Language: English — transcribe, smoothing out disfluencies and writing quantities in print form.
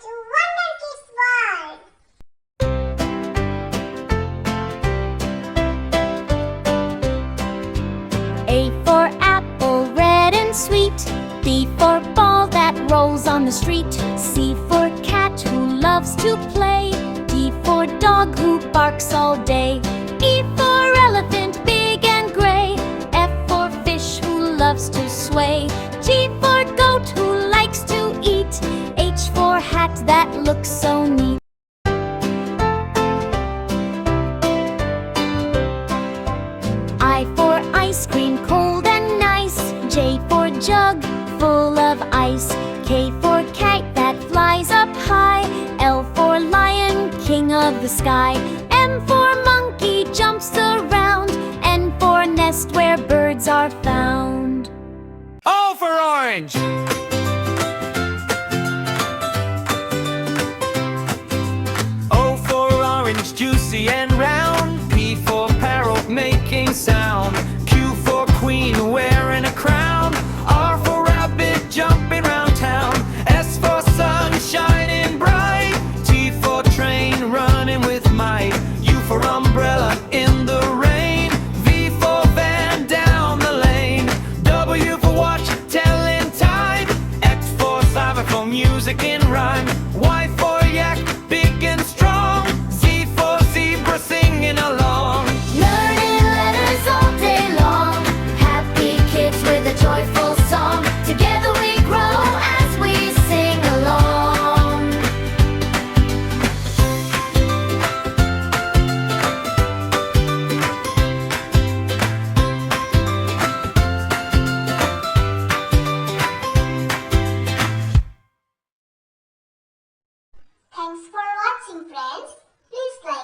to Wonder Kids World. A for apple, red and sweet. B for ball that rolls on the street. C for cat who loves to play. D for dog who barks all day. E for elephant, big and gray. F for fish who loves to sway. G for goat who likes to eat. H for hat that looks so neat. I for ice cream, cold and nice. J for jug, full of ice. K for kite that flies up high. L for lion, king of the sky. M for monkey, jumps around. N for nest where birds are found. O for orange! O for orange, juicy and round. P for parrot, making sound. Q for queen, wearing a crown. R for rabbit, jumping round town. S for sun, shining bright. T for train, running with might. U for umbrella, in the rain. V for van, down the lane. W for watch, telling time. X for xylophone, music in rhyme. Y for yak, big and strong. Z for zebra, singing along. Learning letters all day long. Happy kids with a joyful song. Together we grow as we sing along. Thanks for watching, friends. Please like